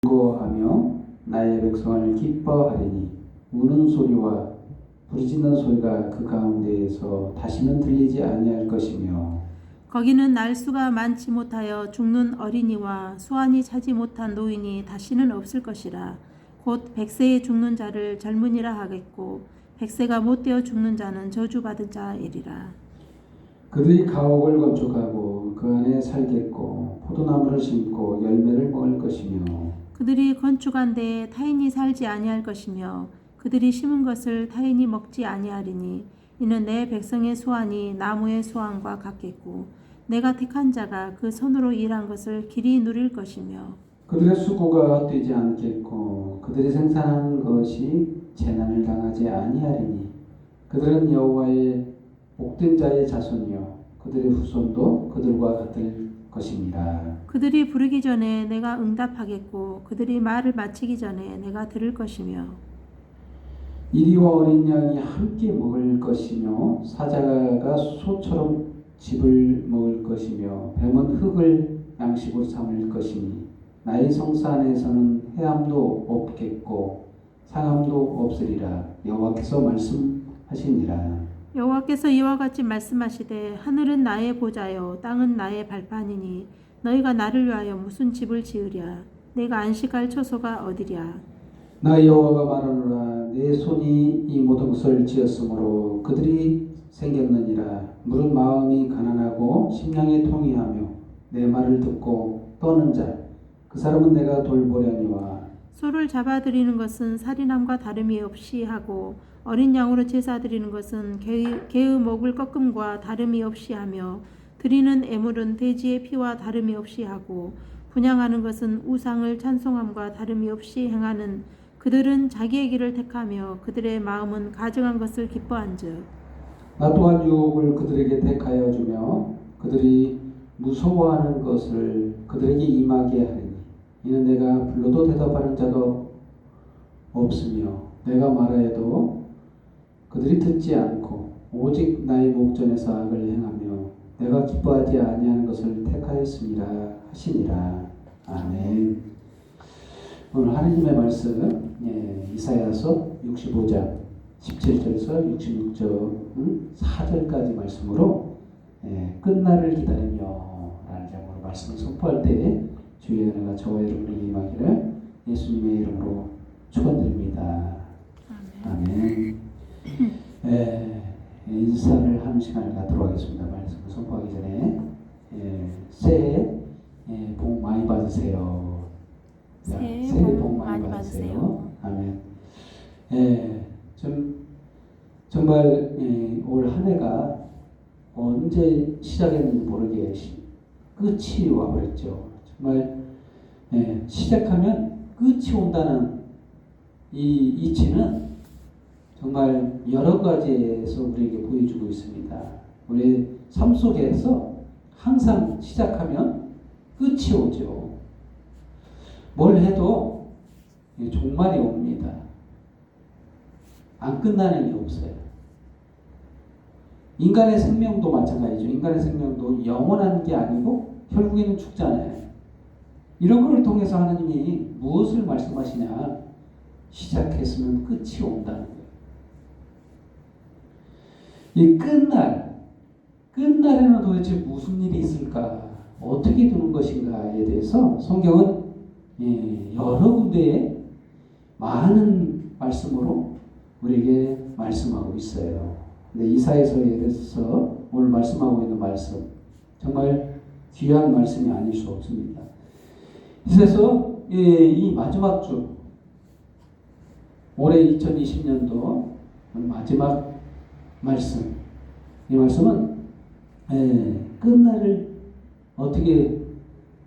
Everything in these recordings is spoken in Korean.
즐거워하며 나의 백성을 기뻐하리니 우는 소리와 부르짖는 소리가 그 가운데에서 다시는 들리지 아니할 것이며 거기는 날수가 많지 못하여 죽는 어린이와 수완이 차지 못한 노인이 다시는 없을 것이라. 곧 100세에 죽는 자를 젊은이라 하겠고 100세가 못되어 죽는 자는 저주받은 자이리라. 그들이 가옥을 건축하고 그 안에 살겠고 포도나무를 심고 열매를 먹을 것이며 그들이 건축한 데에 타인이 살지 아니할 것이며 그들이 심은 것을 타인이 먹지 아니하리니 이는 내 백성의 수완이 나무의 수완과 같겠고 내가 택한 자가 그 손으로 일한 것을 길이 누릴 것이며 그들의 수고가 뛰지 않겠고 그들이 생산한 것이 재난을 당하지 아니하리니 그들은 여호와의 복된 자의 자손이요 그들의 후손도 그들과 같을 것입니다. 그들이 부르기 전에 내가 응답하겠고 그들이 말을 마치기 전에 내가 들을 것이며 이리와 어린 양이 함께 먹을 것이며 사자가 소처럼 즙을 먹을 것이며 뱀은 흙을 양식으로 삼을 것이니 나의 성산에서는 해함도 없겠고 상함도 없으리라. 여호와께서 말씀하시니라. 여호와께서 이와 같이 말씀하시되 하늘은 나의 보좌요 땅은 나의 발판이니 너희가 나를 위하여 무슨 집을 지으랴. 내가 안식할 처소가 어디랴. 나 여호와가 말하노라. 내 손이 이 모든 것을 지었으므로 그들이 생겼느니라. 물은 마음이 가난하고 심령이 통이하며 내 말을 듣고 떠는 자 그 사람은 내가 돌보려니와. 소를 잡아들이는 것은 살인함과 다름이 없이 하고 어린 양으로 제사 드리는 것은 개의 목을 꺾음과 다름이 없이 하며 드리는 애물은 돼지의 피와 다름이 없이 하고 분향하는 것은 우상을 찬송함과 다름이 없이 행하는 그들은 자기의 길을 택하며 그들의 마음은 가증한 것을 기뻐한즉 나 또한 유혹을 그들에게 택하여 주며 그들이 무서워하는 것을 그들에게 임하게 하리니 이는 내가 불러도 대답하는 자가 없으며 내가 말하여도 그들이 듣지 않고 오직 나의 목전에서 악을 행하며 내가 기뻐하지 아니하는 것을 택하였습니다 하시니라. 아멘. 오늘 하나님의 말씀 이사야서 65장 17절에서 66절 4절까지 말씀으로 끝날을 기다리며 라는 제목으로 말씀을 선포할 때 주의 은혜가 저와 여러분에게 임하기를 예수님의 이름으로 축원드립니다. 아멘. 인사를 하는 시간을 갖도록 하겠습니다. 말씀을 선포하기 전에 새해 복 많이 받으세요. 새해 복 많이 받으세요. 아멘. 정말 올 한 해가 언제 시작했는지 모르게 끝이 와버렸죠. 정말 시작하면 끝이 온다는 이 이치는 정말 여러 가지에서 우리에게 보여주고 있습니다. 우리 삶 속에서 항상 시작하면 끝이 오죠. 뭘 해도 종말이 옵니다. 안 끝나는 게 없어요. 인간의 생명도 마찬가지죠. 인간의 생명도 영원한 게 아니고 결국에는 죽잖아요. 이런 걸 통해서 하나님이 무엇을 말씀하시냐? 시작했으면 끝이 온다는 거예요. 이 끝날에는 도대체 무슨 일이 있을까? 어떻게 되는 것인가에 대해서 성경은 여러 군데에 많은 말씀으로 우리에게 말씀하고 있어요. 근데 이사야서에서 오늘 말씀하고 있는 말씀 정말 귀한 말씀이 아닐 수 없습니다. 이사야서 이 마지막 주 올해 2020년도 마지막 말씀 이 말씀은 끝날을 어떻게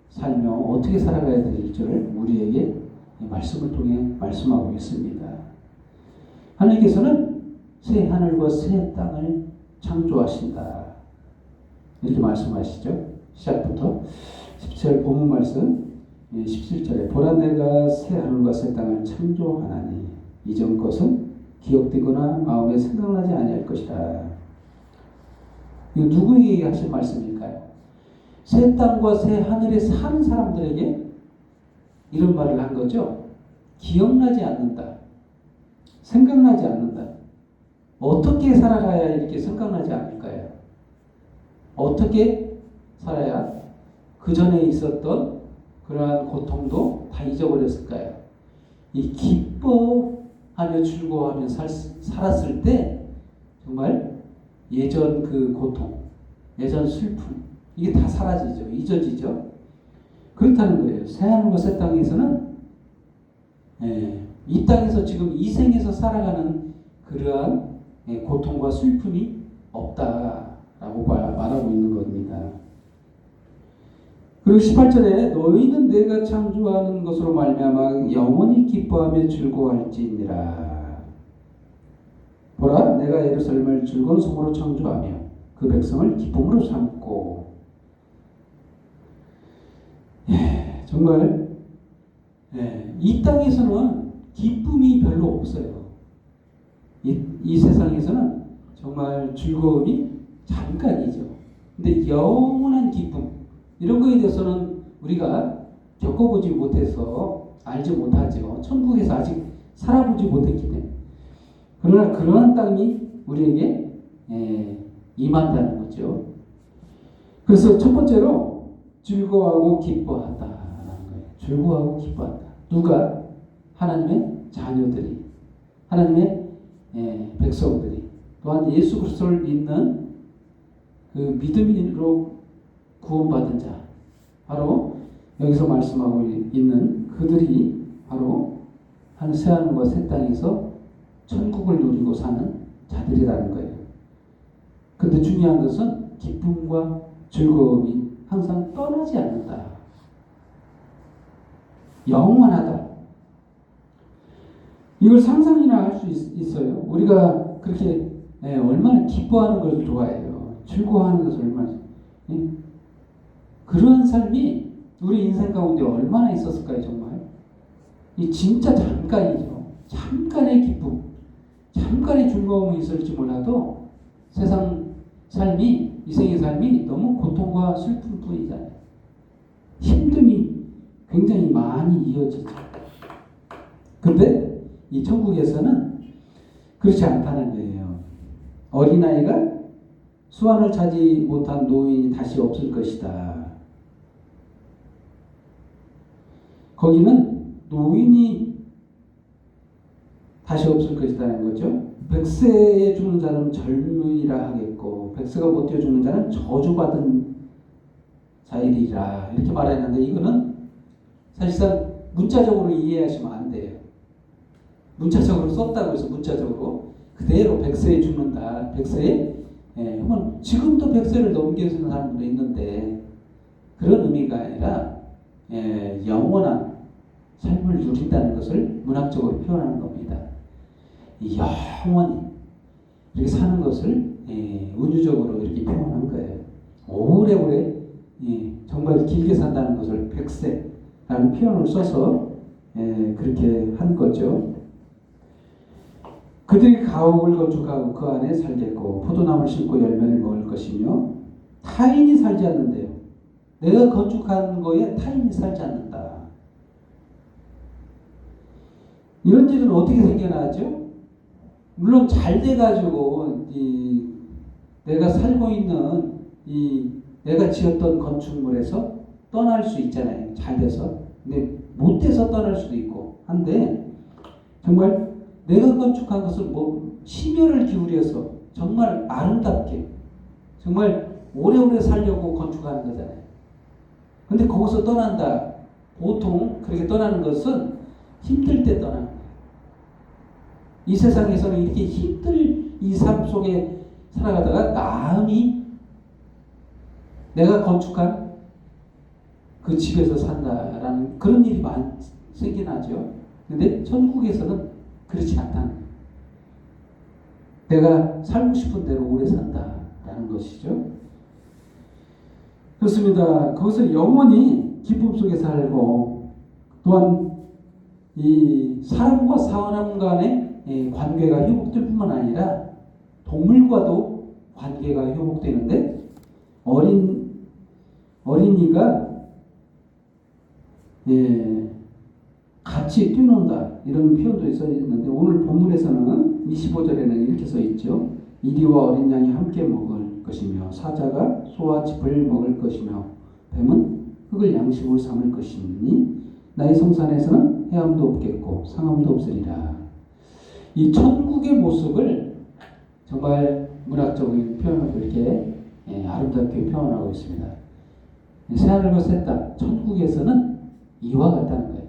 살며 어떻게 살아가야 될지를 우리에게 이 말씀을 통해 말씀하고 있습니다. 하나님께서는 새 하늘과 새 땅을 창조하신다. 이렇게 말씀하시죠. 시작부터 17절 본문 말씀 17절에 보라 내가 새 하늘과 새 땅을 창조하나니 이전 것은 기억되거나 마음에 생각나지 아니할 것이라. 이거 누구에게 하신 말씀일까요? 새 땅과 새 하늘에 사는 사람들에게 이런 말을 한 거죠. 기억나지 않는다. 생각나지 않는다. 어떻게 살아가야 이렇게 생각나지 않을까요? 어떻게 살아야 그 전에 있었던 그러한 고통도 다 잊어버렸을까요? 이 기뻐하며 즐거워하며 살았을 때 정말 예전 그 고통, 예전 슬픔 이게 다 사라지죠. 잊어지죠. 그렇다는 거예요. 새하늘과 새 땅에서는 이 땅에서 지금 이 생에서 살아가는 그러한 고통과 슬픔이 없다라고 말하고 있는 겁니다. 그리고 18절에 너희는 내가 창조하는 것으로 말미암아 영원히 기뻐하며 즐거워할지니라. 보라, 내가 예루살렘을 즐거운 성으로 창조하며 그 백성을 기쁨으로 삼고. 정말 이 땅에서는 기쁨이 별로 없어요. 이 세상에서는 정말 즐거움이 잠깐이죠. 근데 영원한 기쁨 이런 거에 대해서는 우리가 겪어보지 못해서 알지 못하죠. 천국에서 아직 살아보지 못했기 때문에. 그러나 그러한 땅이 우리에게 임한다는 거죠. 그래서 첫 번째로 즐거워하고 기뻐한다라는 거예요. 즐거워하고 기뻐한다. 누가? 하나님의 자녀들이, 하나님의 백성들이, 또한 예수 그리스도를 믿는 그 믿음으로 구원받은 자, 바로 여기서 말씀하고 있는 그들이 바로 한 새하늘과 새 땅에서 천국을 누리고 사는 자들이라는 거예요. 근데 중요한 것은 기쁨과 즐거움이 항상 떠나지 않는다. 영원하다. 이걸 상상이나 할 수 있어요. 우리가 그렇게 얼마나 기뻐하는 것을 좋아해요. 즐거워하는 것을 얼마나. 그런 삶이 우리 인생 가운데 얼마나 있었을까요, 정말? 이 진짜 잠깐이죠. 잠깐의 기쁨, 잠깐의 즐거움이 있을지 몰라도 세상 삶이, 이 생의 삶이 너무 고통과 슬픔 뿐이잖아요. 힘듦이 굉장히 많이 이어지죠. 근데 이 천국에서는 그렇지 않다는 거예요. 어린아이가 수완을 차지 못한 노인이 다시 없을 것이다. 거기는 노인이 다시 없을 것이라는 거죠. 백세에 죽는 자는 젊은이라 하겠고 백세가 못 뛰어 죽는 자는 저주받은 자이리라 이렇게 말했는데 이거는 사실상 문자적으로 이해하시면 안 돼요. 문자적으로 썼다고 해서 문자적으로 그대로 백세에 죽는다. 백세에 지금도 백세를 넘겨서는 사람도 있는데 그런 의미가 아니라 영원한 삶을 누린다는 것을 문학적으로 표현하는 겁니다. 영원히 이렇게 사는 것을 은유적으로 이렇게 표현한 거예요. 오래오래 정말 길게 산다는 것을 백세라는 표현을 써서 그렇게 한 거죠. 그들이 가옥을 건축하고 그 안에 살겠고 포도나무를 심고 열매를 먹을 것이며 타인이 살지 않는데요. 내가 건축한 거에 타인이 살지 않는다. 이런 일은 어떻게 생겨나죠? 물론 잘 돼가지고 내가 살고 있는 내가 지었던 건축물에서 떠날 수 있잖아요. 잘 돼서. 근데 못 돼서 떠날 수도 있고 한데 정말 내가 건축한 것을 심혈을 기울여서 정말 아름답게 정말 오래오래 살려고 건축하는 거잖아요. 근데 거기서 떠난다. 보통 그렇게 떠나는 것은 힘들 때 떠나는 거예요. 이 세상에서는 이렇게 힘들 이 삶 속에 살아가다가 남이 내가 건축한 그 집에서 산다라는 그런 일이 많이 생겨나죠. 근데 천국에서는 그렇지 않다는 거예요. 내가 살고 싶은 대로 오래 산다라는 것이죠. 그렇습니다. 거기서 영원히 기쁨 속에 살고 또한 이 사람과 사람 간의 관계가 회복될 뿐만 아니라 동물과도 관계가 회복되는데 어린이가 같이 뛰논다 이런 표현도 써 있는데 오늘 본문에서는 25절에는 이렇게 써 있죠. 이리와 어린 양이 함께 먹을 것이며 사자가 소와 짚을 먹을 것이며 뱀은 흙을 양식으로 삼을 것이니 나의 성산에서는 해함도 없겠고 상함도 없으리라. 이 천국의 모습을 정말 문학적인 표현으로 이렇게 아름답게 표현하고 있습니다. 새하늘과 새 땅, 천국에서는 이와 같다는 거예요.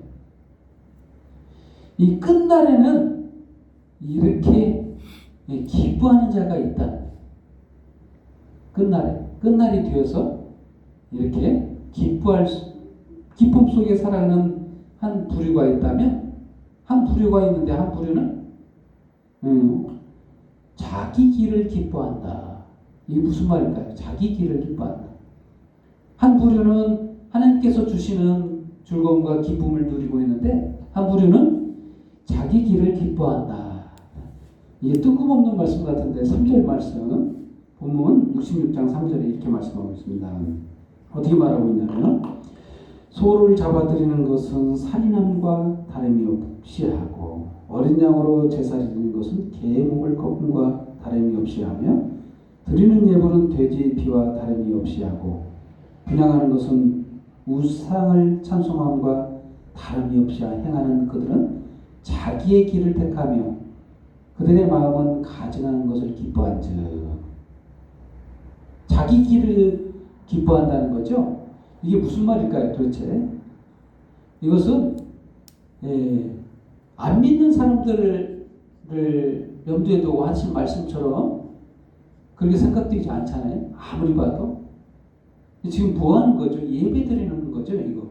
이 끝날에는 이렇게 기뻐하는 자가 있다. 끝날이 되어서 이렇게 기쁨 속에 살아가는 한 부류가 있다면, 한 부류가 있는데 한 부류는 자기 길을 기뻐한다. 이게 무슨 말일까요? 자기 길을 기뻐한다. 한 부류는 하나님께서 주시는 즐거움과 기쁨을 누리고 있는데 한 부류는 자기 길을 기뻐한다. 이게 뜬금없는 말씀 같은데 3절 말씀 본문 66장 3절에 이렇게 말씀하고 있습니다. 어떻게 말하고 있냐면 소를 잡아들이는 것은 살인함과 다름이 없이 하고 어린 양으로 제사를 드리는 것은 개의 목을 꺾음과 다름이 없이 하며 드리는 예물은 돼지의 피와 다름이 없이 하고 분향하는 것은 우상을 찬송함과 다름이 없이 행하는 그들은 자기의 길을 택하며 그들의 마음은 가증하는 것을 기뻐한즉. 자기 길을 기뻐한다는 거죠. 이게 무슨 말일까요 도대체? 이것은 안 믿는 사람들을 염두에 두고 하신 말씀처럼 그렇게 생각되지 않잖아요. 아무리 봐도. 지금 뭐 하는 거죠? 예배 드리는 거죠, 이거.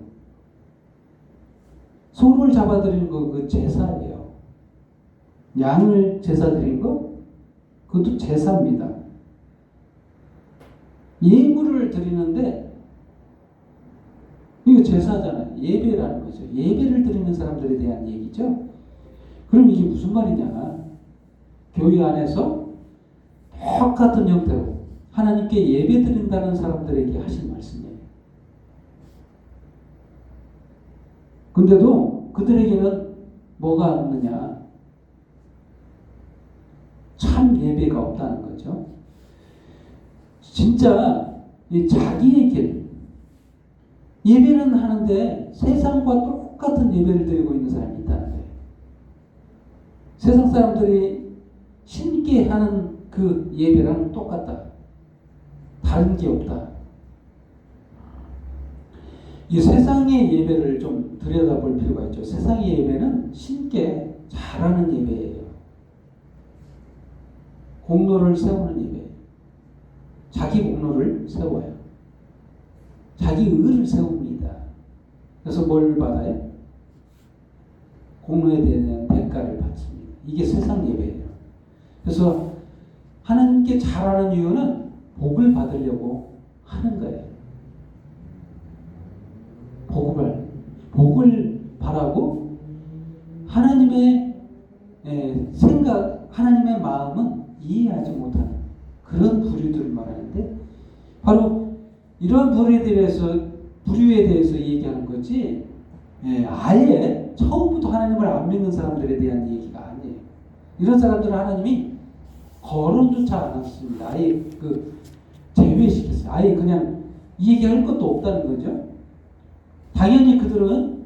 소를 잡아드리는 거, 그 제사예요. 양을 제사 드리는 거, 그것도 제사입니다. 예물을 드리는데, 이거 제사잖아요. 예배라는 거죠. 예배를 드리는 사람들에 대한 얘기죠. 그럼 이게 무슨 말이냐? 교회 안에서 똑같은 형태로 하나님께 예배 드린다는 사람들에게 하신 말씀이에요. 근데도 그들에게는 뭐가 없느냐? 참 예배가 없다는 거죠. 진짜 이 자기의 길, 예배는 하는데 세상과 똑같은 예배를 드리고 있는 사람이 있다는 거예요. 세상 사람들이 신께 하는 그 예배랑 똑같다. 다른 게 없다. 이 세상의 예배를 좀 들여다볼 필요가 있죠. 세상의 예배는 신께 잘하는 예배예요. 공로를 세우는 예배. 자기 공로를 세워요. 자기 의를 세웁니다. 그래서 뭘 받아요? 공로에 대한 대가를 받습니다. 이게 세상 예배예요. 그래서 하나님께 잘하는 이유는 복을 받으려고 하는 거예요. 복을 바라고 하나님의 생각, 하나님의 마음은 이해하지 못하는 그런 부류들을 말하는데 바로 이런 부류에 대해서 얘기하는 거지 아예 처음부터 하나님을 안 믿는 사람들에 대한 얘기가 아니에요. 이런 사람들은 하나님이 거론조차 않았습니다. 아예 제외시켰어요. 아예 그냥 이 얘기할 것도 없다는 거죠. 당연히 그들은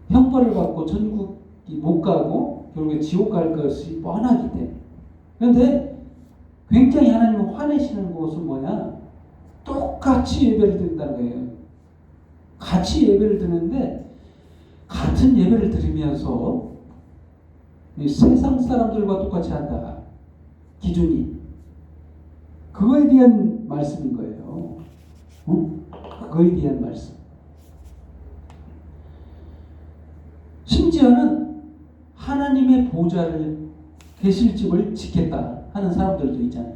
형벌을 받고 천국이 못 가고 결국에 지옥 갈 것이 뻔하기 때문에. 그런데 굉장히 하나님은 화내시는 것은 뭐냐? 똑같이 예배를 드린다는 거예요. 같이 예배를 드리는데 같은 예배를 드리면서 이 세상 사람들과 똑같이 한다. 기준이. 그거에 대한 말씀인 거예요. 그거에 대한 말씀. 심지어는 하나님의 보좌를 계실 집을 지켰다 하는 사람들도 있잖아요.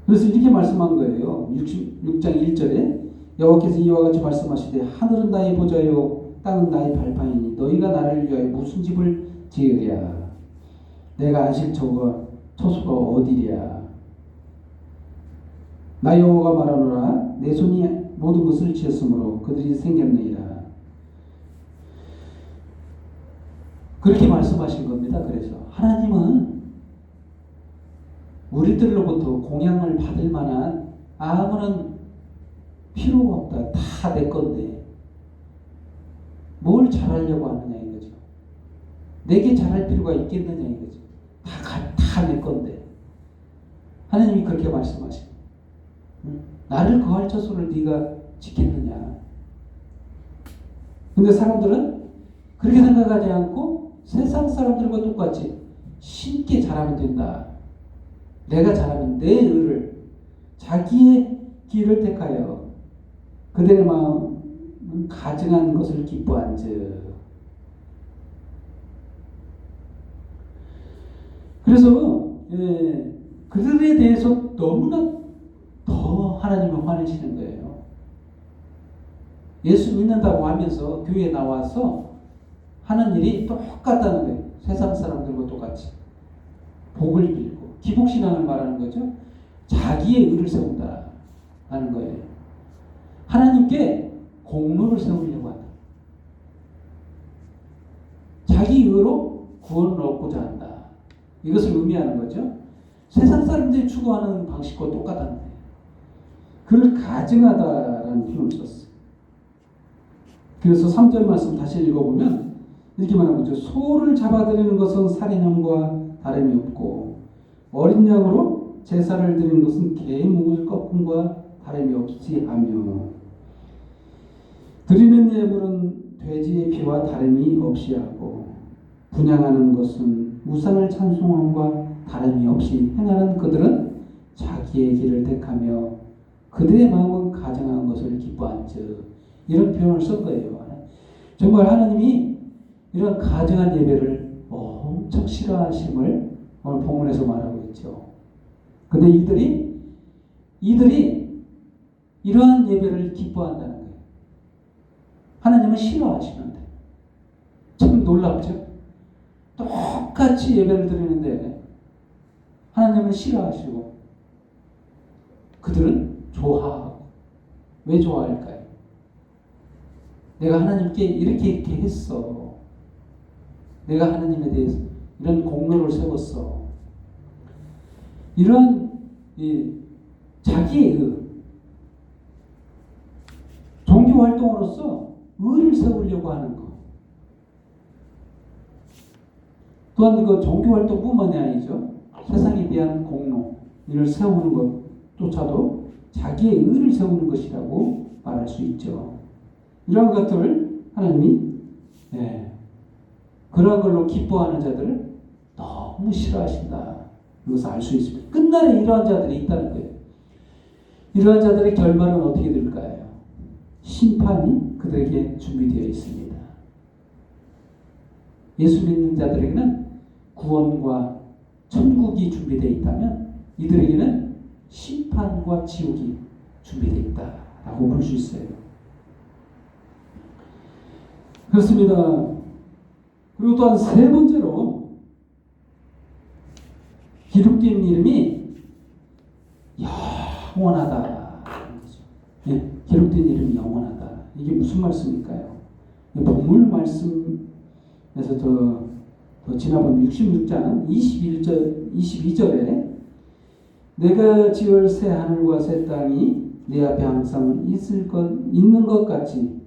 그래서 이렇게 말씀한 거예요. 66장 1절에 여호와께서 이와 같이 말씀하시되 하늘은 나의 보좌요 땅은 나의 발판이니 너희가 나를 위하여 무슨 집을 지으랴. 내가 안식 처소가 어디랴. 나 여호와가 말하노라. 내 손이 모든 것을 지었으므로 그들이 생겼느니라. 그렇게 말씀하신 겁니다. 그래서 하나님은 우리들로부터 공양을 받을 만한 아무런 필요가 없다. 다 내 건데 뭘 잘하려고 하느냐 이거죠. 내게 잘할 필요가 있겠느냐 이거죠. 다 내 건데 하나님이 그렇게 말씀하시고 나를 거할 처소를 네가 지켰느냐. 근데 사람들은 그렇게 생각하지 않고 세상 사람들과 똑같이 신께 잘하면 된다. 내가 잘하면 내 의를 자기의 길을 택하여 그들의 마음은 가증한 것을 기뻐한즉. 그래서 그들에 대해서 너무나 더 하나님은 화내시는 거예요. 예수 믿는다고 하면서 교회에 나와서 하는 일이 똑같다는 거예요. 세상 사람들과 똑같이 복을 빌고 기복신앙을 말하는 거죠. 자기의 의를 세운다 하는 거예요. 하나님께 공로를 세우려고 한다. 자기 의로 구원을 얻고자 한다. 이것을 의미하는 거죠. 세상 사람들이 추구하는 방식과 똑같다는 거예요. 그를 가증하다라는 표현을 썼어요. 그래서 3절 말씀 다시 읽어보면 이렇게 말하고 있죠. 소를 잡아들이는 것은 살인함과 다름이 없고 어린 양으로 제사를 드리는 것은 개 목을 꺾음과 다름이 없이 하며 드리는 예물은 돼지의 피와 다름이 없이 하고 분향하는 것은 우상을 찬송함과 다름이 없이 행하는 그들은 자기의 길을 택하며 그들의 마음은 가증한 것을 기뻐한즉. 이런 표현을 쓴 거예요. 정말 하나님이 이런 가증한 예배를 엄청 싫어하심을 오늘 본문에서 말하고 있죠. 근데 이들이 이러한 예배를 기뻐한다는 거예요. 하나님은 싫어하시는데 참 놀랍죠. 똑같이 예배를 드리는데 하나님은 싫어하시고 그들은 좋아하고. 왜 좋아할까요? 내가 하나님께 이렇게 했어. 내가 하나님에 대해서 이런 공로를 세웠어. 이런 자기의 종교 활동으로서 의를 세우려고 하는 것. 또한 그 종교 활동뿐만이 아니죠. 세상에 대한 공로, 이를 세우는 것조차도 자기의 의를 세우는 것이라고 말할 수 있죠. 이러한 것들을 하나님이 그러한 걸로 기뻐하는 자들을 너무 싫어하신다. 이것을 알 수 있습니다. 끝날에 이러한 자들이 있다는 거예요. 이러한 자들의 결말은 어떻게 될까요? 심판이 그들에게 준비되어 있습니다. 예수 믿는 자들에게는 구원과 천국이 준비되어 있다면 이들에게는 심판과 지옥이 준비되어 있다라고 볼 수 있어요. 그렇습니다. 그리고 또한 세 번째로 기록된 이름이 영원하다. 예, 기록된 이름이 영원하다. 이게 무슨 말씀일까요? 본문 말씀에서 더 지나보면 66장 22절에 내가 지을 새 하늘과 새 땅이 내 앞에 항상 있는 것 같이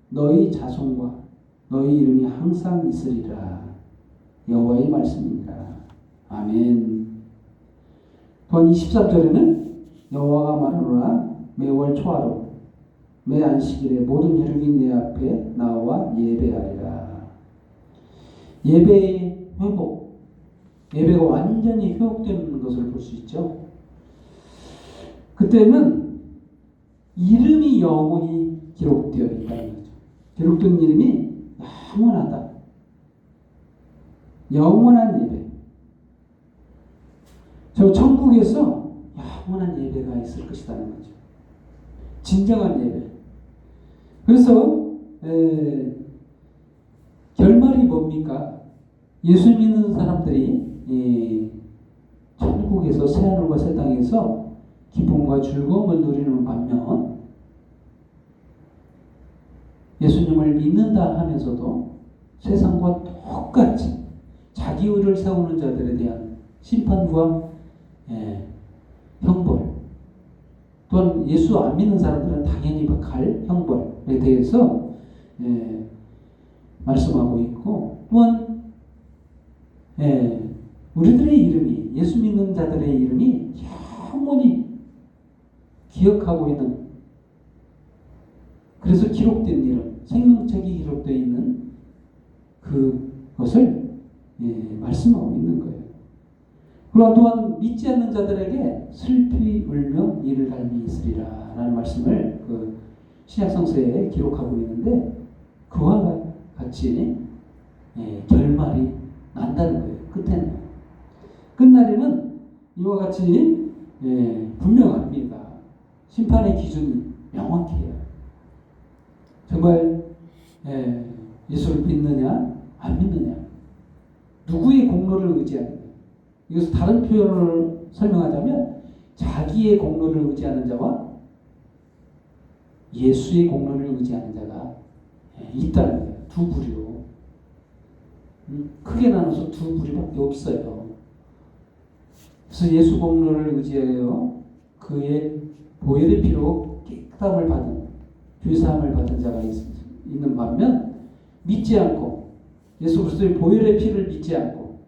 너희 자손과 너희 이름이 항상 있으리라. 여호와의 말씀입니다. 아멘. 또한 23절에는 여호와가 말하노라 매월 초하루 매 안식일에 모든 혈육이 내 앞에 나와 예배하리라. 예배의 회복, 예배가 완전히 회복되는 것을 볼 수 있죠. 그때는 이름이 영원히 기록되어 있다는 거죠. 기록된 이름이 영원하다. 영원한 예배. 저 천국에서 영원한 예배가 있을 것이라는 거죠. 진정한 예배. 그래서 결말이 뭡니까? 예수 믿는 사람들이 천국에서 새하늘과 새 땅에서 기쁨과 즐거움을 누리는 반면 예수님을 믿는다 하면서도 세상과 똑같이 자기 의를 세우는 자들에 대한 심판과 형벌, 또한 예수 안 믿는 사람들은 당연히 갈 형벌에 대해서 말씀하고 있고, 또한 우리들의 이름이, 예수 믿는 자들의 이름이 영원히 기억하고 있는, 그래서 기록된 이름, 생명책이 기록되어 있는 그것을 말씀하고 있는 거예요. 그러나 또한 믿지 않는 자들에게 슬피 울며 이를 갈미 있으리라 라는 말씀을 그 신약성서에 기록하고 있는데, 그와 같이 결말이 난다는 거예요. 끝에는. 끝날에는 이와 같이 분명합니다. 심판의 기준이 명확해요. 정말 예수를 믿느냐 안 믿느냐, 누구의 공로를 의지하느냐. 이것을 다른 표현을 설명하자면 자기의 공로를 의지하는 자와 예수의 공로를 의지하는 자가 있다는 거예요. 두 부류로. 크게 나눠서 두 부류밖에 없어요. 그래서 예수 공로를 의지하여 그의 보혈의 피로 깨끗함을 받은, 죄사함을 받은 자가 있는 반면, 믿지 않고 예수 그리스도의 보혈의 피를 믿지 않고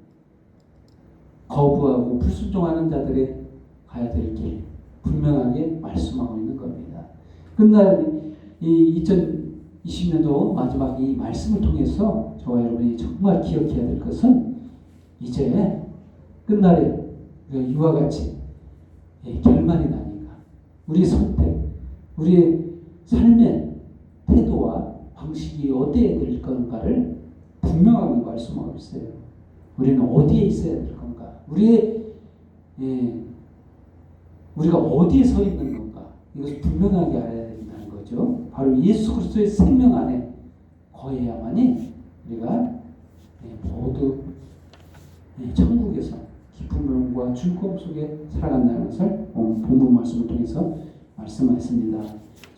거부하고 불순종하는 자들의 가야 될 길 분명하게 말씀하고 있는 겁니다. 끝날 이 2020년도 마지막 이 말씀을 통해서 저와 여러분이 정말 기억해야 될 것은, 이제 끝날에 이와 같이 결말이 나니까 우리의 선택, 우리의 삶의 태도와 방식이 어디에 될 건가를 분명하게 말씀하고 있어요. 우리는 어디에 있어야 될 건가? 우리가 어디에 서 있는 건가? 이것을 분명하게 알아야 된다는 거죠. 바로 예수 그리스도의 생명 안에 거해야만이 우리가 모두 천국에서 기쁨과 즐거움 속에 살아간다는 것을 본문 말씀을 통해서 말씀하셨습니다.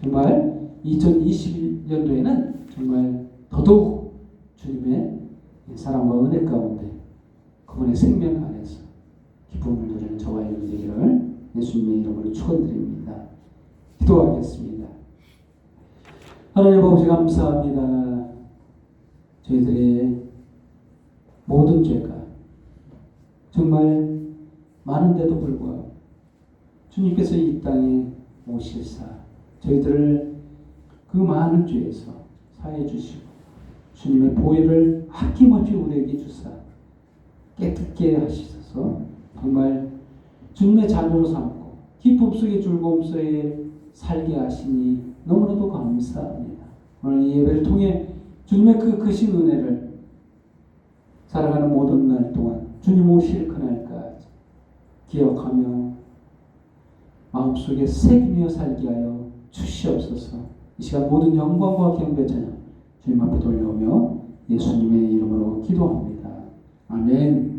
정말 2021년도에는 정말 더더욱 주님의 사랑과 은혜 가운데 그분의 생명 안에서 기쁨을 누리는 저와 여러분 되기를 예수님의 이름으로 축원드립니다. 기도하겠습니다. 하나님 아버지 감사합니다. 저희들의 모든 죄가 정말 많은데도 불구하고 주님께서 이 땅에 오실사 저희들을 그 많은 죄에서 사해 주시고 주님의 보혈을 아낌없이 우리에게 주사 깨끗게 하시소서. 정말 주님의 자녀로 삼고 기쁨 속에 즐거움 속에 살게 하시니 너무나도 감사합니다. 오늘 이 예배를 통해 주님의 그 크신 은혜를 살아가는 모든 날 동안 주님 오실 그날까지 기억하며 마음속에 새기며 살게 하여 주시옵소서. 이 시간 모든 영광과 경배 찬양 주님 앞에 돌려오며 예수님의 이름으로 기도합니다. 아멘.